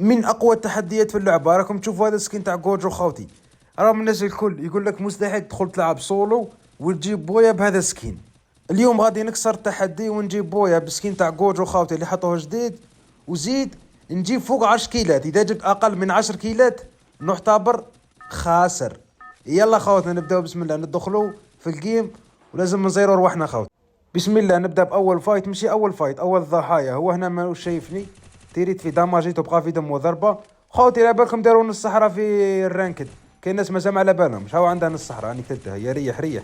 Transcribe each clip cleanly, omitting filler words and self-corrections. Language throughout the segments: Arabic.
من اقوى التحديات في اللعبه. راكم تشوفوا هذا السكين تاع جوجو خاوتي، راه من الناس الكل يقول لك مستحيل تدخل تلعب سولو وتجيب بويا بهذا السكين. اليوم غادي نكسر التحدي ونجيب بويا بالسكين تاع جوجو خاوتي اللي حطوه جديد، وزيد نجيب فوق 10 كيلات. اذا جبت اقل من 10 كيلات نعتبر خاسر. يلا خوتنا نبداو، بسم الله ندخلوا في الجيم ولازم نزيروا رواحنا خوت. بسم الله نبدا باول فايت، ماشي اول فايت، اول ضحايا. هو هنا ما شايفني تيريت في داماجيتو بقى في دم وضربه. خوتي على بالكم داروا نص الصحراء في الرانكد، كاين ناس مازال على بالهم هاو عندها نص الصحراء. راني كتبتها هي، ريح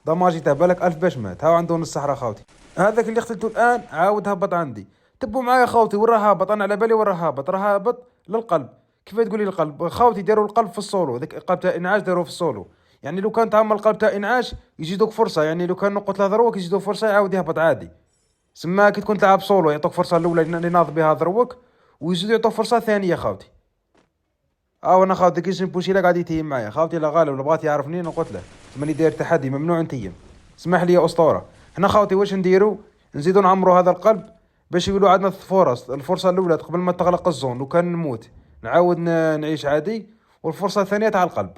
داماجيته بالك 1000 باش مات. هاو عنده نص الصحراء خوتي. هذاك اللي قتلته الان عاود هبط عندي. تبوا معايا خوتي وين راه هابط، انا على بالي وين راه هابط. راه هابط للقلب. كيف تقولي القلب خوتي؟ داروا القلب في السولو، ذاك القلب تاع انعاش داروه في السولو. يعني لو كان تعمل القلب تاع انعاش يزيدوك فرصه، يعني لو كان نقط له ضروك يزيدوك فرصه يعاود يهبط عادي. سما كي تكون تلعب سولو يعطوك فرصه الاولى اللي ناض بها ضروك، ويزيدوا يعطوك فرصه ثانيه خوتي. انا خاوتي كيش نبوشي لا قاعد يتيم معايا خوتي. لا غالب لو بغات يعرفني نقول له ماني داير تحدي ممنوع نتيم. اسمح لي يا اسطوره. هنا خوتي واش نديرو؟ نزيدو نعمرو هذا القلب باش يقولوا عندنا فرص. الفرصه الاولى قبل ما تغلق الزون وكان نموت نعاود نعيش عادي، والفرصه الثانيه تاع القلب.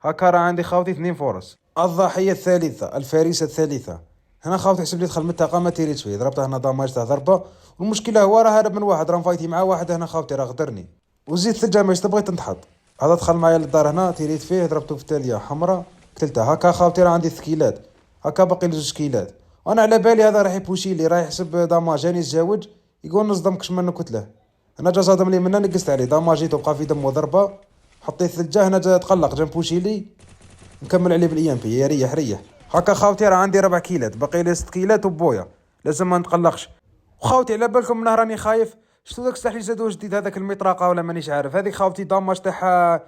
هكا راه عندي خوتي 2 فرص. الضحيه الثالثه، الفارسه الثالثه. هنا خوتي حسب لي دخل من الطاقه ما تيريت فيه، ضربته هنا داماج تاع ضربه. والمشكله هو راه هرب من واحد، راه فايتي مع واحد هنا خوتي راه غدرني. وزيد ثلجه ماش تبغي تنحط. هذا دخل معايا للدار هنا تيريت فيه، ضربته في تاليه حمراء قتلته. هكا خاوتي راه عندي ثكيلات، هكا باقي لي 2 كيلات. وانا على بالي هذا راح يبوشي لي، راح يحسب داماج راني الزاوج يقول نصدم كش منو كتله. انا جا صادم لي منه نقصت عليه داماجي تبقى في دم وضربه. حطيت ثلجه هنا جا تقلق جا بوشي لي، نكمل عليه بالاي ام بي. يا ريح هكا خاوتي راه عندي 4 كيلات، باقي لي 6 كيلات وبويا لازم ما نتقلقش. وخاوتي على بالكم منه راني خايف. شتو داك السلاح اللي زادوه جديد هذاك المطرقه ولا مانيش عارف؟ هذيك خاوتي داماج تاعها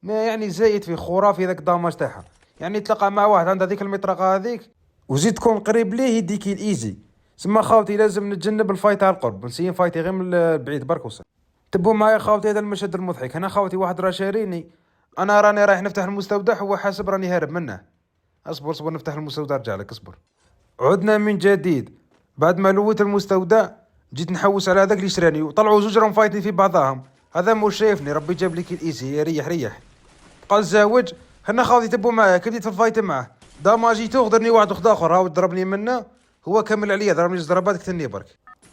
ما يعني زايد فيه خرافي ذاك الداماج تاعها. يعني تلقى مع واحد عنده هذيك المطرقه هذيك وزيد تكون قريب ليه يديك الايزي. سما خاوتي لازم نتجنب الفايت على القرب، نسيي فايتي غير من البعيد برك وصل. تبوا معايا خاوتي هذا المشهد المضحك. هنا خاوتي واحد راه شاريني، انا راني رايح نفتح المستودع، هو حاسب راني هارب منه. اصبر نفتح المستودع رجع لك اصبر. عدنا من جديد بعد ما لويت المستودع. جيت نحوس على هذاك اللي شراني وطلعوا زوج راهم فايتين في بعضهم. هذا مو شايفني، ربي جاب لك الايزي. ريح بقى الزاوج. هنا خاوتي تبوا معايا كي بديت في الفايت معاه داماجيتو غدرني واحد اخر هاو ضربني منه. هو كمل عليا ضربني 2 ضربات قتلني برك.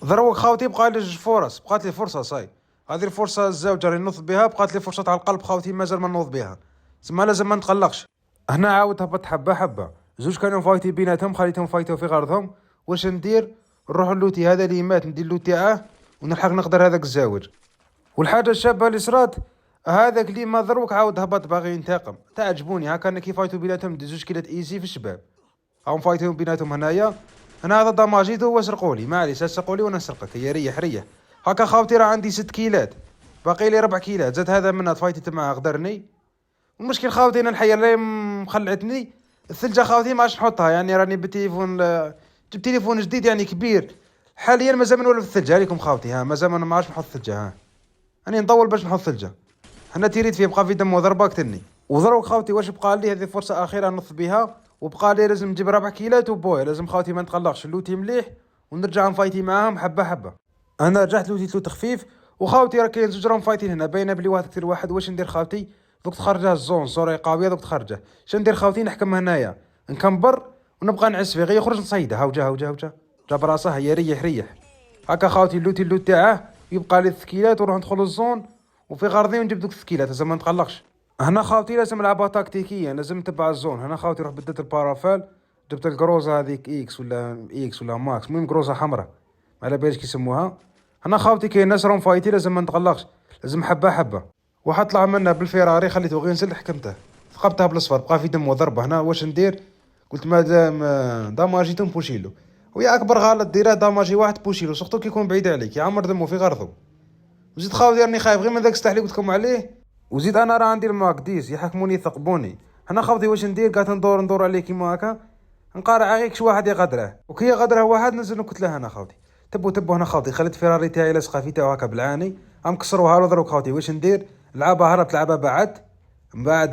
ضربك خاوتي بقى لي 2 فرص، بقات لي فرصه صاي. هذه الفرصه الزوجه اللي نوض بها، بقات لي فرصه على القلب خاوتي مازال ما نوض بها. تسمى لازم ما نتقلقش. هنا عاود هبط حبه. زوج كانوا فايتي بيناتهم خليتهم فايتوا في غرضهم. واش ندير؟ نروح اللوتي هذا اللي مات ندير اللوتي تاعه ونلحق نقدر هذاك الزاوج. والحاجه الشابه اللي صرات هذاك اللي ما ضروك عاود هبط باغي ينتقم. تعجبوني هكا انا كي فايتوا بيناتهم 2 كيلات ايزي في الشباب. هاهم فايتوا بيناتهم هنايا. هنا هذا داماجيتو هو سرقولي، معليش سرقولي وانا نسرقك. هي ريح هكا خاوتي راه عندي 6 كيلات، باقي لي 4 كيلات. زاد هذا منها فايتت معاه غدرني. المشكل خاوتي انا الحيه اللي مخلعتني الثلجه خاوتي ما عادش نحطها. يعني راني بالتليفون جبت تليفون جديد يعني كبير حاليا مازال ما نولف الثلجه. عليكم خاوتي ها مازال ما عادش نحط ثلجه. ها راني نطول باش نحط ثلجه. هنا تيريت فيه بقى في دم وضربه قتلني. وضربك خاوتي واش بقى لي؟ هذه فرصه اخيره نص بها، وبقى لي لازم نجيب 4 كيلات وبويا. لازم خاوتي ما نتقلقش، اللوتي مليح ونرجع نفايتي معاهم حبه. انا رجعت لوتي تخفيف. وخاوتي راه كاين 2 راهم فايتين هنا، باينه بلي واحد كثير واحد. واش ندير خاوتي؟ دوك تخرجها الزون صوري قاويه دوك تخرجه. شنو ندير خاوتي؟ نحكم هنايا نكمبر ونبقى نعس فيه غير يخرج نصيده. هاو جا جاب راسه. هي ريح هكا خاوتي اللوتي تاعه يبقى لي الثكيلات ونروح ندخل الزون وفي غرضي ونجيب دوك الثكيلات لازم ما نتقلقش. هنا خاوتي لازم نلعبها تكتيكيا، لازم نتبع الزون. هنا خاوتي روح بدلت البارافال، جبت الكروزه هذيك اكس ولا ماكس، المهم كروزه حمراء ما على باليش كيسموها. هنا خاوتي كاين ناس راهم فايتي لازم ما نتقلقش، لازم حبه. واحد طلع منا بالفيراري خليته غير نزل حكمته ثقبتها بالاصفر بقى في دم وضربه. هنا واش ندير؟ قلت مادام داماجيتو نبوشيلو. ويا اكبر غلط ديره داماجي واحد بوشيلو سورتو كيكون بعيد عليك يعمر دمو في غرضو. وزيد خاوتي راني خايف غير من ذاك السلاح اللي قلت لكم عليه. وزيد انا راه عندي الماكديس يحكموني يثقبوني. هنا خاوتي واش ندير؟ قاعد ندور عليه كيما هكا نقارع غير كش واحد يغدره، وكي يغدره واحد نزل نكتله. هنا خاوتي تبوا هنا خاوتي خليت فيراري تاعي لاصقه في تاعو هكا بالعاني هم كسروها له. دروك خاوتي واش ندير؟ لعبها هربت لعبها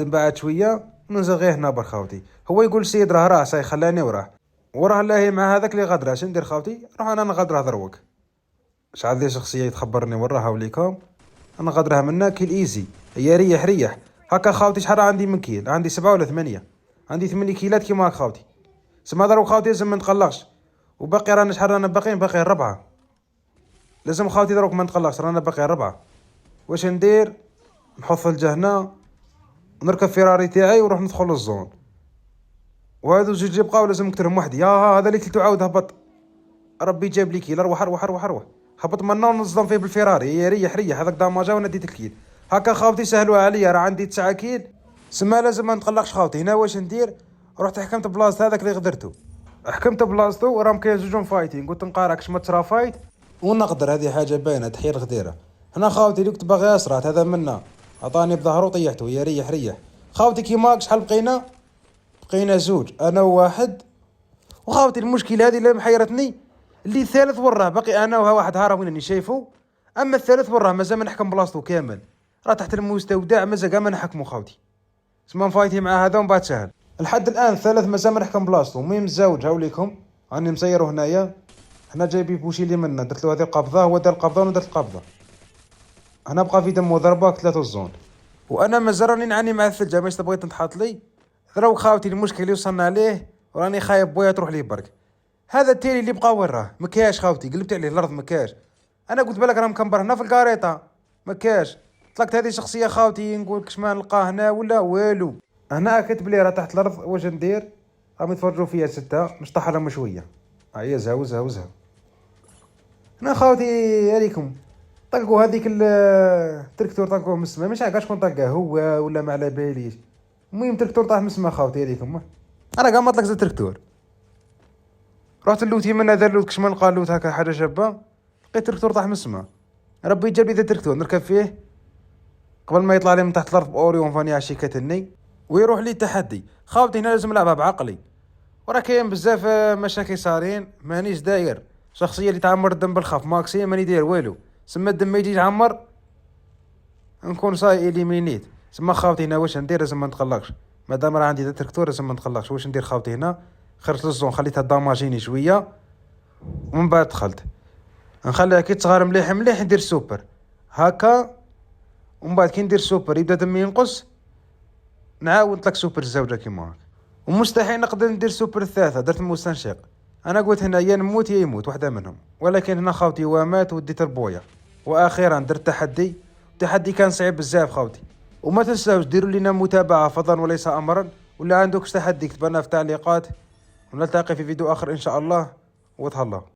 بعد شويه ننزل غير هنا برك خاوتي. هو يقول السيد راه ساي خلاني وراه الله مع هذاك اللي غدره. شندير خاوتي؟ روح انا نغدره دروك. شحال ذي شخصيه تخبرني وراها وليكم. انا غادرها منا كيل ايزي. هي ريح ريح. هكا خاوتي شحال عندي من كيل؟ عندي 7 ولا 8. عندي 8 كيلات كيما راك خاوتي. سما ضرب خاوتي لازم ما نتقلقش. وباقي رانا شحال رانا باقيين؟ باقي 4. لازم خاوتي دروك ما نتقلقش، رانا باقي 4. واش ندير؟ نحط الجهنة ونركب فيراري تاعي ونروح ندخل للزون. وهذو جوج يبقاو لازم نقتلهم وحدي. هذا اللي كلتو عاود هبط. ربي جاب لي كيل. اروح اروح اروح اروح. هبط منا ونصدم فيه بالفيراري. هي ريح ريح. هذاك داماجا وانا ديت الكيل. هكا خاوتي سهلوها عليا، راه عندي 9 كيل. سما لازم ما نتقلقش خاوتي. هنا واش ندير؟ رحت حكمت بلاصه هذاك اللي غدرتو. حكمت بلاصتو راهم كاين زوجهم فايتين. قلت نقارك ما ترى فايت ونقدر. هذه حاجه باينه تحية الغديره. هنا خاوتي اللي كنت باغي اسرعت هذا منا عطاني بظهره وطيحته. يا ريح ريح خاوتي. كيما شحال بقينا؟ بقينا زوج انا وواحد. وخاوتي المشكله هذه اللي محيرتني اللي الثالث وراه باقي انا وها واحد هارب وين شايفو. اما الثالث وراه مازال ما نحكم بلاصتو كامل، راه تحت المستودع مازال كاع ما نحكمو خاوتي. سما فايتي مع هذا ومن بعد سهل. لحد الان الثالث مازال ما نحكم بلاصتو. المهم الزوج هاوليكم راني مسيرو هنايا. هنا جايبي بوشي اللي منا درت له هذه القبضه، هو دار القبضه وانا درت القبضه. هنا بقى في دم وضربه 3 الزون. وانا مازال راني نعاني مع الثلج. ماش بغيت نتحط لي دروك خاوتي. المشكل اللي وصلنا ليه وراني خايب بويا تروح لي برك. هذا التيلي اللي بقى وين راه؟ مكاش خاوتي. قلبت عليه الارض مكاش. انا قلت بالك راه مكمبر هنا في الكاريطه مكاش. طلقت هذه شخصيه خاوتي نقول لك شما نلقاه هنا ولا والو. هنا كتب لي راه تحت الارض. واش ندير؟ راهم يتفرجوا فيا 6 نشطح لهم شويه. هيا زها وزها وزها. هنا خاوتي عليكم طلقوا هذيك التركتور طلقوه من السماء. مش عارف شكون طلقه هو ولا ما على باليش. المهم التركتور طاح من السماء خاوتي عليكم. انا كاع ما طلقت التركتور. رحت اللوتي من هذا اللوت كش ما نلقى اللوت هكا حاجه شابه. لقيت التركتور طاح من السماء. ربي جاب لي ذا التركتور نركب فيه قبل ما يطلع لي من تحت الارض باوريون فاني عشي كتني ويروح لي تحدي. خاوتي هنا لازم نلعبها بعقلي. وراه كاين بزاف مشاكل صارين مانيش داير. شخصيه اللي تعمر الدم بالخف ماكسي ماني داير والو. سما الدم ما يجي يتعمر نكون صاي اليمينيت. سما خاوتي هنا واش ندير؟ لازم ما نتقلقش مادام راه عندي ذا التركتور لازم ما نتقلقش. واش ندير خاوتي؟ هنا خرجت للزون خليتها داماجيني شويه ومن بعد دخلت. نخليها كي تصغر مليح مليح ندير سوبر هكا. ومن بعد كي ندير سوبر يبدا دمي ينقص نعاود نطلق سوبر الزوجه كيما هاك. ومستحيل نقدر ندير سوبر الثالثه. درت المستنشق. انا قلت هنا يا نموت يا يموت واحده منهم. ولكن هنا خاوتي ومات وديت البويا. واخيرا درت تحدي. التحدي كان صعيب بزاف خاوتي. وما تنساوش ديروا لنا متابعه فضلا وليس امرا. ولا عندكش تحدي كتب لنا في التعليقات. ونلتقي في فيديو اخر ان شاء الله. وتهلا.